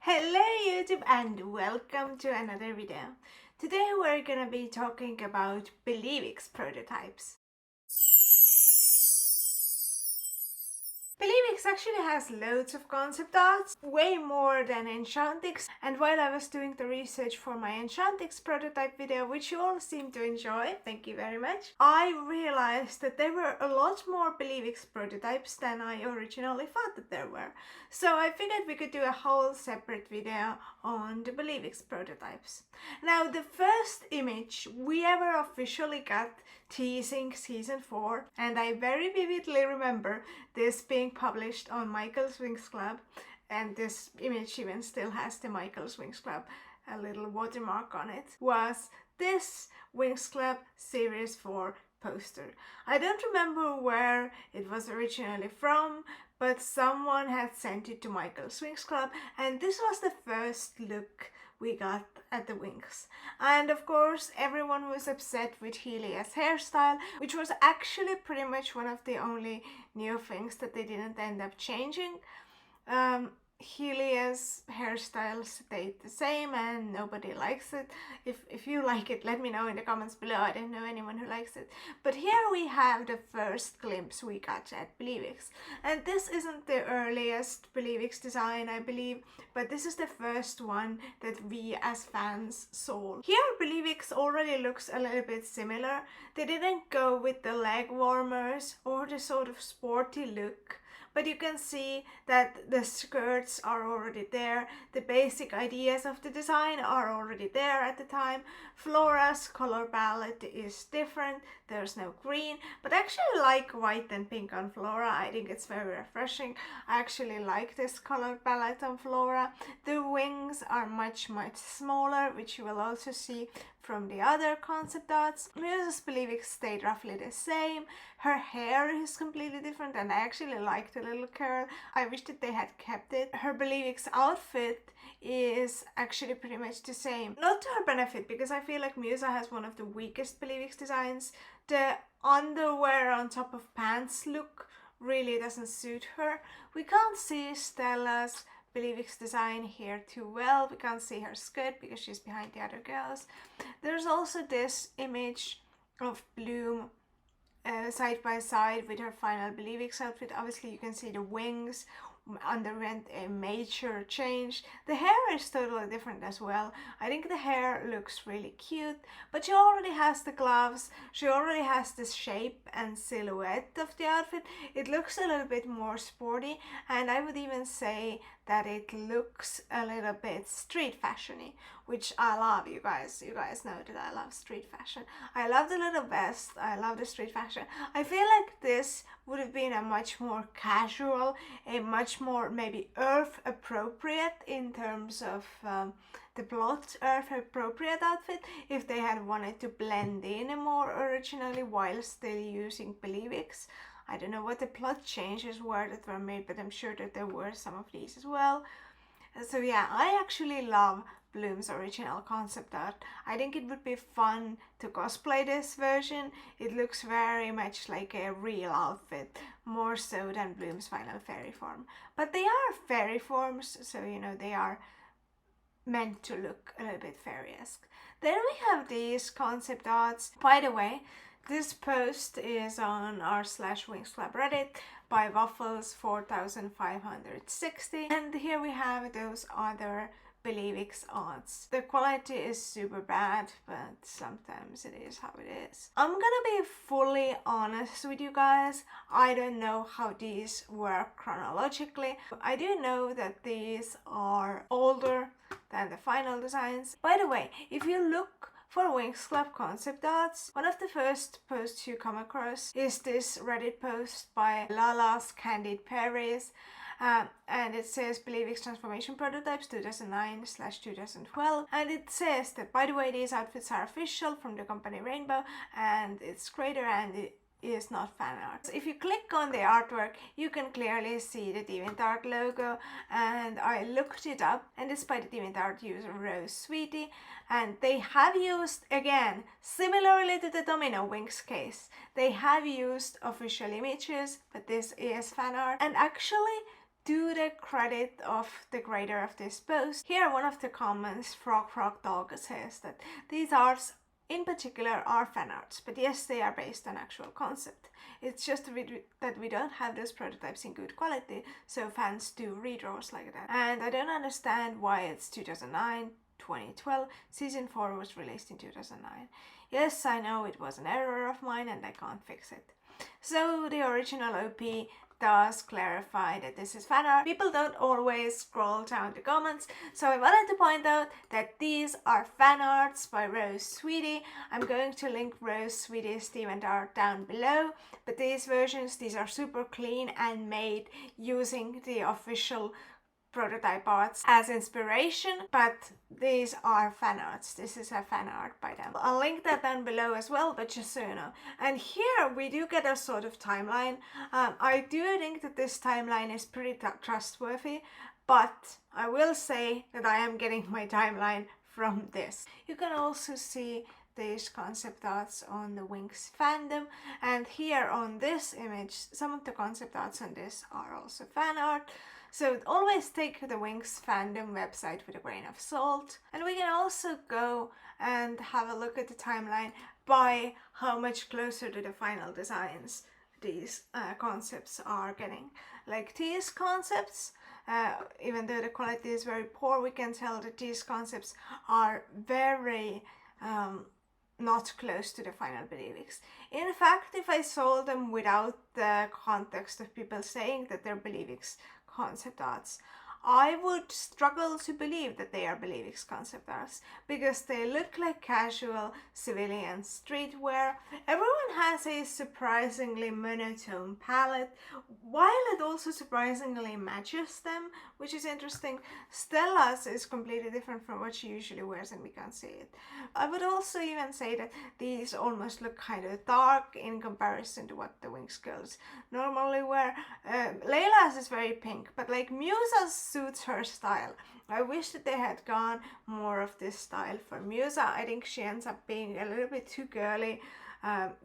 Hello YouTube and welcome to another video. Today we're gonna be talking about Believix prototypes. Believix actually has loads of concept arts, way more than Enchantix, and while I was doing the research for my Enchantix prototype video, which you all seem to enjoy, thank you very much, I realized that there were a lot more Believix prototypes than I originally thought that there were. So I figured we could do a whole separate video on the Believix prototypes. Now the first image we ever officially got teasing season 4, and I very vividly remember this being published on Michael's Winx Club, and this image even still has the Michael's Winx Club a little watermark on it, was this Winx Club Series 4 poster. I don't remember where it was originally from, but someone had sent it to Michael's Winx Club, and this was the first look we got at the Winx. And of course everyone was upset with Helia's hairstyle, which was actually pretty much one of the only new things that they didn't end up changing. Helia's hairstyle stayed the same and nobody likes it. If you like it, let me know in the comments below. I don't know anyone who likes it. But here we have the first glimpse we got at Believix. And this isn't the earliest Believix design, I believe, but this is the first one that we as fans saw. Here Believix already looks a little bit similar. They didn't go with the leg warmers or the sort of sporty look, but you can see that the skirts are already there, the basic ideas of the design are already there at the time. Flora's color palette is different, there's no green, but I actually like white and pink on Flora. I think it's very refreshing. I actually like this color palette on Flora. The wings are much smaller, which you will also see from the other concept arts. Muse's Believix stayed roughly the same. Her hair is completely different and I actually like the little curl. I wish that they had kept it. Her Believix outfit is actually pretty much the same. Not to her benefit, because I feel like Musa has one of the weakest Believix designs. The underwear on top of pants look really doesn't suit her. We can't see Stella's Believix design here too well. We can't see her skirt because she's behind the other girls. There's also this image of Bloom side by side with her final Believix outfit. Obviously you can see the wings underwent a major change. The hair is totally different as well. I think the hair looks really cute, but she already has the gloves, she already has the shape and silhouette of the outfit. It looks a little bit more sporty, and I would even say that it looks a little bit street fashion-y, which I love, you guys. You guys know that I love street fashion. I love the little vest, I love the street fashion. I feel like this would have been a much more casual, a much more maybe Earth appropriate in terms of the plot, Earth appropriate outfit if they had wanted to blend in more originally while still using Believix. I don't know what the plot changes were that were made, but I'm sure that there were some of these as well. So yeah, I actually love Bloom's original concept art. I think it would be fun to cosplay this version. It looks very much like a real outfit, more so than Bloom's final fairy form. But they are fairy forms, so you know, they are meant to look a little bit fairy-esque. Then we have these concept arts. By the way, this post is on r/Winx Club Reddit by Waffles 4560, and here we have those other Believix arts. The quality is super bad, but sometimes it is how it is. I'm gonna be fully honest with you guys. I don't know how these work chronologically. I do know that these are older than the final designs. By the way, if you look for Winx Club concept arts, one of the first posts you come across is this Reddit post by Lala's Candid Paris, and it says Believix Transformation Prototypes 2009/2012, and it says that, by the way, these outfits are official from the company Rainbow, and it's greater and it is not fan art. So if you click on the artwork, you can clearly see the DeviantArt logo, and I looked it up, and it's by the DeviantArt user Rosesweety, and they have used, again, similarly to the Domino Winx case, they have used official images, but this is fan art, and actually to the credit of the creator of this post, here one of the comments, Frog Dog, says that these arts in particular are fan arts, but yes, they are based on actual concept. It's just that we don't have those prototypes in good quality, so fans do redraws like that. And I don't understand why it's 2009, 2012, season 4 was released in 2009. Yes, I know it was an error of mine and I can't fix it. So the original OP does clarify that this is fan art. People don't always scroll down the comments, so I wanted to point out that these are fan arts by Rosesweety. I'm going to link Rosesweety's DeviantArt down below, but these versions, these are super clean and made using the official prototype arts as inspiration, but these are fan arts. This is a fan art by them. I'll link that down below as well, but just so you know. And here we do get a sort of timeline. I do think that this timeline is pretty trustworthy, but I will say that I am getting my timeline from this. You can also see these concept arts on the Winx fandom, and here on this image, some of the concept arts on this are also fan art. So always take the Winx fandom website with a grain of salt. And we can also go and have a look at the timeline by how much closer to the final designs these concepts are getting. Like these concepts, even though the quality is very poor, we can tell that these concepts are very not close to the final Believix. In fact, if I sold them without the context of people saying that they're Believix concept arts, I would struggle to believe that they are Believix concept arts, because they look like casual civilian streetwear. Everyone has a surprisingly monotone palette, while it also surprisingly matches them, which is interesting. Stella's is completely different from what she usually wears, and we can't see it. I would also even say that these almost look kind of dark in comparison to what the Winx girls normally wear. Layla's is very pink, but like Musa's suits her style. I wish that they had gone more of this style for Musa. I think she ends up being a little bit too girly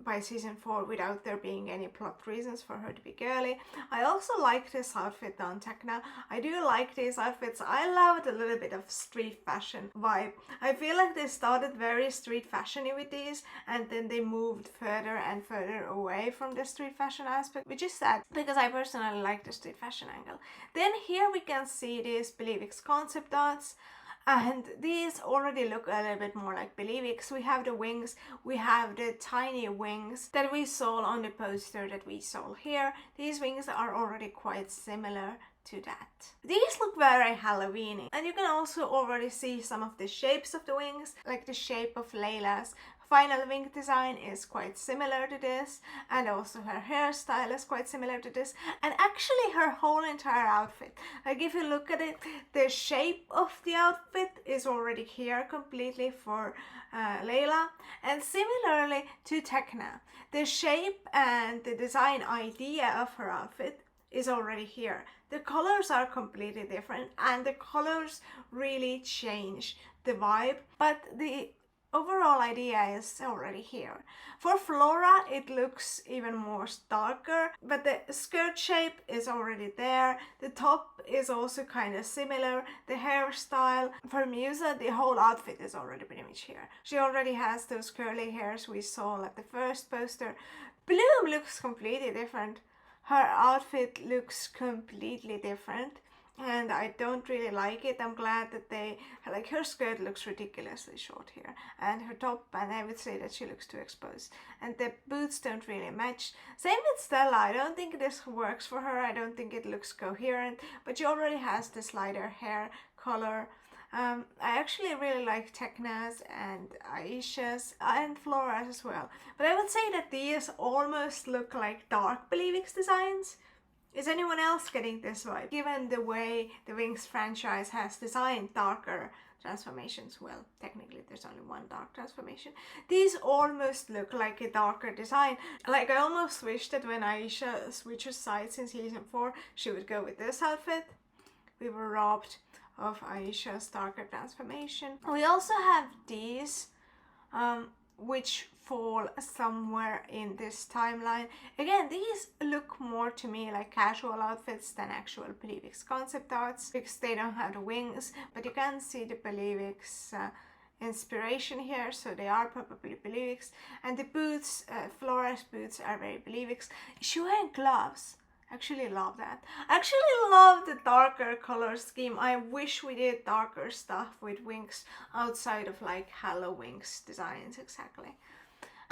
by season 4 without there being any plot reasons for her to be girly. I also like this outfit on Tekna. I do like these outfits. I love a little bit of street fashion vibe. I feel like they started very street fashion-y with these, and then they moved further and further away from the street fashion aspect, which is sad because I personally like the street fashion angle. Then here we can see these Believix concept arts. And these already look a little bit more like Believix. We have the wings, we have the tiny wings that we saw on the poster that we saw here. These wings are already quite similar to that. These look very Halloween-y, and you can also already see some of the shapes of the wings, like the shape of Layla's final wing design is quite similar to this, and also her hairstyle is quite similar to this, and actually her whole entire outfit. Like if you look at it, the shape of the outfit is already here completely for Layla, and similarly to Tekna. The shape and the design idea of her outfit is already here. The colors are completely different, and the colors really change the vibe, but the overall idea is already here. For Flora, it looks even more darker, but the skirt shape is already there. The top is also kind of similar. The hairstyle. For Musa, the whole outfit is already pretty much here. She already has those curly hairs we saw at the first poster. Bloom looks completely different. Her outfit looks completely different, and I don't really like it. I'm glad that they, like, her skirt looks ridiculously short here, and her top, and I would say that she looks too exposed, and the boots don't really match. Same with Stella. I don't think this works for her. I don't think it looks coherent, but she already has this lighter hair color. I actually really like Tekna's and Aisha's and Flora's as well, but I would say that these almost look like dark Believix designs. Is anyone else getting this vibe? Given the way the Winx franchise has designed darker transformations, well, technically there's only one dark transformation, these almost look like a darker design. Like, I almost wish that when Aisha switches sides in season 4, she would go with this outfit. We were robbed of Aisha's darker transformation. We also have these which fall somewhere in this timeline. Again, these look more to me like casual outfits than actual Believix concept arts because they don't have the wings, but you can see the Believix inspiration here, so they are probably Believix. And the boots, Flora's boots, are very Believix. She wearing gloves. Actually love that. I actually love the darker color scheme. I wish we did darker stuff with Winx outside of like Hello Winx designs exactly.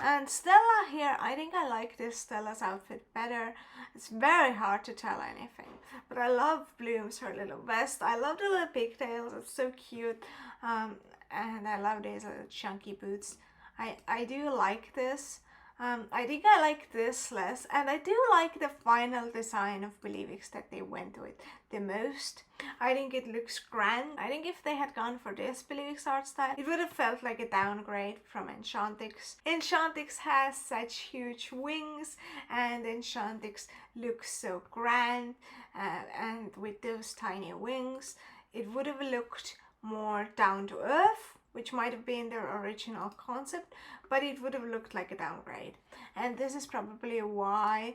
And Stella here, I think I like this Stella's outfit better. It's very hard to tell anything, but I love Bloom's, her little vest. I love the little pigtails, it's so cute. And I love these little chunky boots. I do like this. I think I like this less, and I do like the final design of Believix that they went with the most. I think it looks grand. I think if they had gone for this Believix art style, it would have felt like a downgrade from Enchantix. Enchantix has such huge wings, and Enchantix looks so grand, and with those tiny wings, it would have looked more down to earth, which might have been their original concept, but it would have looked like a downgrade. And this is probably why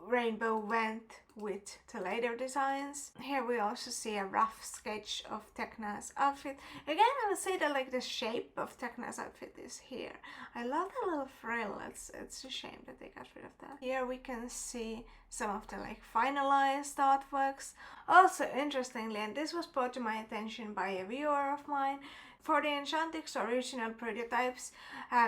Rainbow went with the later designs. Here we also see a rough sketch of Tekna's outfit. Again, I would say that like the shape of Tekna's outfit is here. I love the little frill. It's a shame that they got rid of that. Here we can see some of the like finalized artworks. Also interestingly, and this was brought to my attention by a viewer of mine, for the Enchantix original prototypes,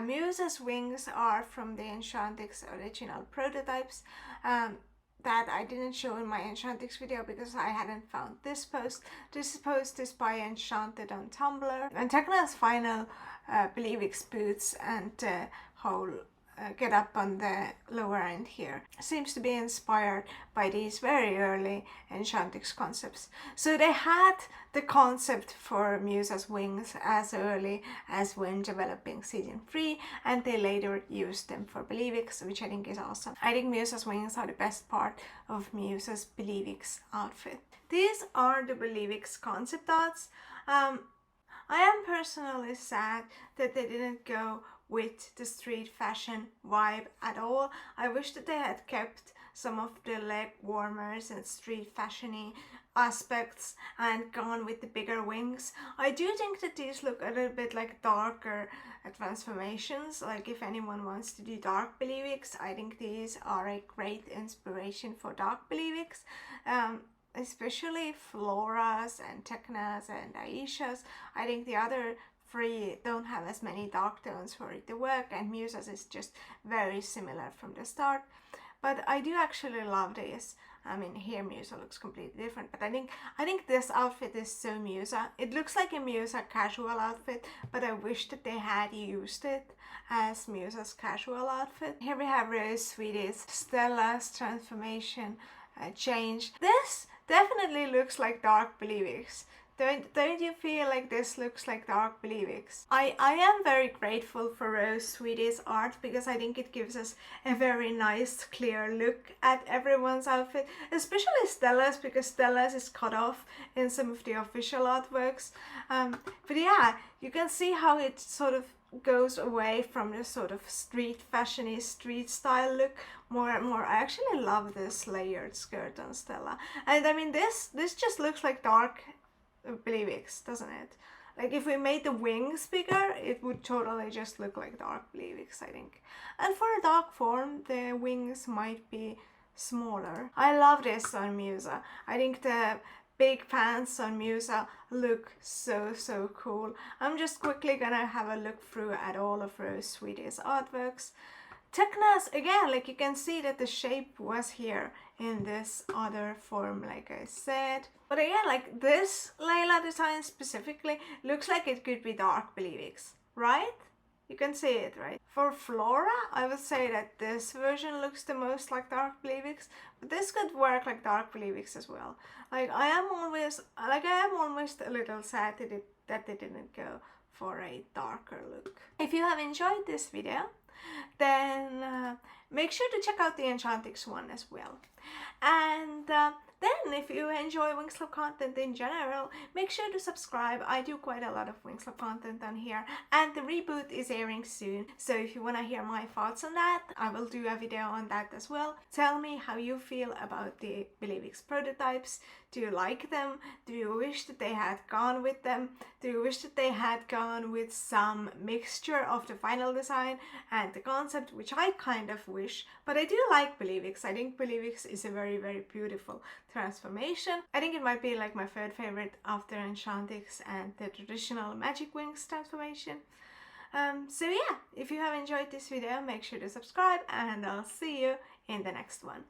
Musa's wings are from the Enchantix original prototypes that I didn't show in my Enchantix video because I hadn't found this post. This post is by Enchanted on Tumblr. And Tekna's final Believix boots and whole get up on the lower end here seems to be inspired by these very early Enchantix concepts. So they had the concept for Musa's wings as early as when developing season 3, and they later used them for Believix, which I think is awesome. I think Musa's wings are the best part of Musa's Believix outfit. These are the Believix concept arts. I am personally sad that they didn't go with the street fashion vibe at all. I wish that they had kept some of the leg warmers and street fashion-y aspects and gone with the bigger wings. I do think that these look a little bit like darker transformations. Like if anyone wants to do dark Believix, I think these are a great inspiration for dark Believix. Especially Flora's and Tekna's and Aisha's. I think the other three don't have as many dark tones for it to work, and Musa's is just very similar from the start. But I do actually love this. I mean, here Musa looks completely different, but I think this outfit is so Musa. It looks like a Musa casual outfit, but I wish that they had used it as Musa's casual outfit. Here we have Rosesweety's Stella's transformation change. This definitely looks like dark Believix. Don't you feel like this looks like dark Believix? I am very grateful for Rosesweety's art because I think it gives us a very nice clear look at everyone's outfit, especially Stella's, because Stella's is cut off in some of the official artworks. But yeah, you can see how it sort of goes away from the sort of street fashion-y street style look more and more. I actually love this layered skirt on Stella, and I mean this just looks like dark Believix, doesn't it? Like if we made the wings bigger, it would totally just look like dark Believix, I think. And for a dark form, the wings might be smaller. I love this on Musa. I think the big pants on Musa look so cool. I'm just quickly gonna have a look through at all of Rosesweety's artworks. Tekna's, again, like you can see that the shape was here in this other form, like I said. But again, like this Layla design specifically looks like it could be dark Believix, right? You can see it, right? For Flora, I would say that this version looks the most like dark Believix, but this could work like dark Believix as well. Like I am almost a little sad that they didn't go for a darker look. If you have enjoyed this video, then make sure to check out the Enchantix one as well. And then if you enjoy Winx Club content in general, make sure to subscribe. I do quite a lot of Winx Club content on here, and the reboot is airing soon, so if you want to hear my thoughts on that, I will do a video on that as well. Tell me how you feel about the Believix prototypes. Do you like them? Do you wish that they had gone with them? Do you wish that they had gone with some mixture of the final design and the concept, which I kind of wish, but I do like Believix. I think Believix is a very, very beautiful transformation. I think it might be like my third favorite after Enchantix and the traditional Magic Winx transformation. So yeah, if you have enjoyed this video, make sure to subscribe, and I'll see you in the next one.